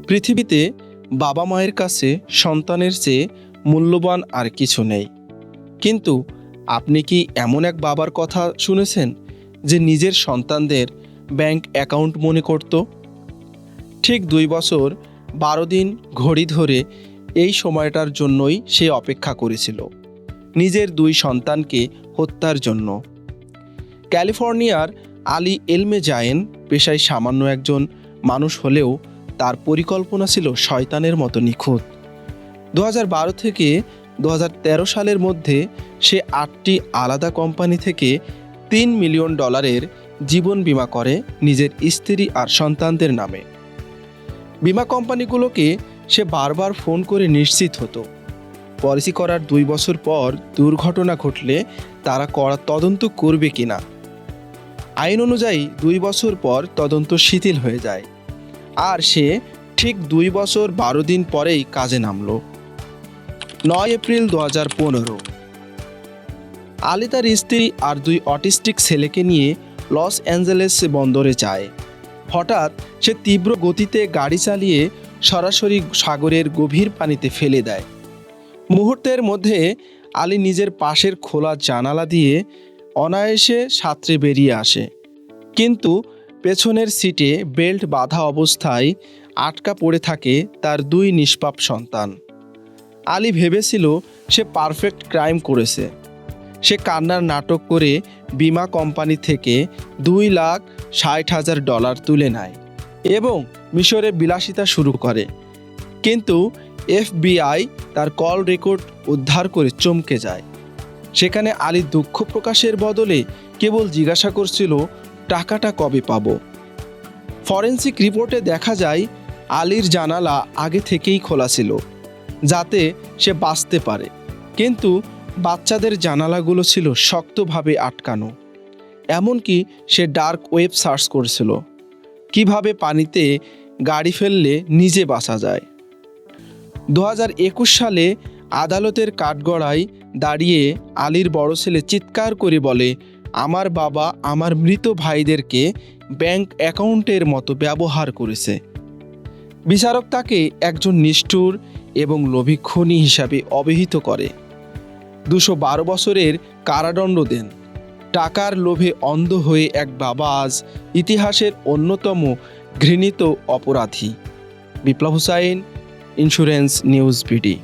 পৃথিবীতে বাবা মায়ের কাছে সন্তানের চেয়ে মূল্যবান আর কিছু নেই। কিন্তু আপনি কি এমন এক বাবার কথা শুনেছেন যে নিজের সন্তানদের ব্যাংক অ্যাকাউন্ট মনে করত? ঠিক 2 বছর 12 দিন ঘড়ি ধরে এই সময়টার জন্যই সে অপেক্ষা করেছিল, নিজের 2 সন্তানকে হত্যার জন্য। ক্যালিফোর্নিয়ার আলী এলমেজায়েন পেশায় সামান্য একজন মানুষ হলেও তার পরিকল্পনা ছিল শয়তানের মতো নিখুঁত। 2012 থেকে 2013 সালের মধ্যে সে 8টি আলাদা কোম্পানি থেকে $3 মিলিয়ন জীবন বীমা করে নিজের স্ত্রী আর সন্তানদের নামে। বীমা কোম্পানিগুলোকে সে বারবার ফোন করে নিশ্চিত হতো পলিসি করার 2 বছর পর দুর্ঘটনা ঘটলে তারা কড়া তদন্ত করবে কিনা। আইন অনুযায়ী 2 বছর পর তদন্ত শিথিল হয়ে যায়, আর সে ঠিক 2 বছর 12 দিন পরেই কাজে নামল। 9 এপ্রিল 2015 আলী তার স্ত্রী আর 2 অটিস্টিক ছেলেকে নিয়ে লস অ্যাঞ্জেলেস বন্দরে যায়। হঠাৎ সে তীব্র গতিতে গাড়ি চালিয়ে সরাসরি সাগরের গভীর পানিতে ফেলে দেয়। মুহূর্তের মধ্যে আলী নিজের পাশের খোলা জানালা দিয়ে অনায়াসে সাঁতরে বেরিয়ে আসে, কিন্তু পেছনের সিটে বেল্ট বাঁধা অবস্থায় আটকা পড়ে থাকে তার 2 নিষ্পাপ সন্তান। আলী ভেবেছিল সে পারফেক্ট ক্রাইম করেছে। সে কান্নার নাটক করে বীমা কোম্পানি থেকে $2,60,000 তুলে নেয় এবং মিশরে বিলাসিতা শুরু করে। কিন্তু FBI তার কল রেকর্ড উদ্ধার করে চমকে যায়। সেখানে আলী দুঃখ প্রকাশের বদলে কেবল জিজ্ঞাসা করছিল, টাকাটা কবে পাবো? ফরেনসিক রিপোর্টে দেখা যায় আলীর জানালা আগে থেকেই খোলা ছিল যাতে সে বাঁচতে পারে, কিন্তু বাচ্চাদের জানালাগুলো ছিল শক্তভাবে আটকানো। এমনকি সে ডার্ক ওয়েব সার্চ করেছিল, কিভাবে পানিতে গাড়ি ফেললে নিজে বাঁচা যায়। 2021 সালে আদালতের কাঠগড়ায় দাঁড়িয়ে আলীর বড় ছেলে চিৎকার করে বলে, আমার বাবা আমার মৃত ভাইদেরকে ব্যাংক অ্যাকাউন্টের মতো ব্যবহার করেছে। বিচারক তাকে একজন নিষ্ঠুর এবং লোভী খুনি হিসাবে অভিহিত করে 212 বছরের কারাদণ্ড দেন। টাকার লোভে অন্ধ হয়ে এক বাবা আজ ইতিহাসের অন্যতম ঘৃণিত অপরাধী। বিপ্লব হুসাইন, ইন্স্যুরেন্স নিউজ বিডি।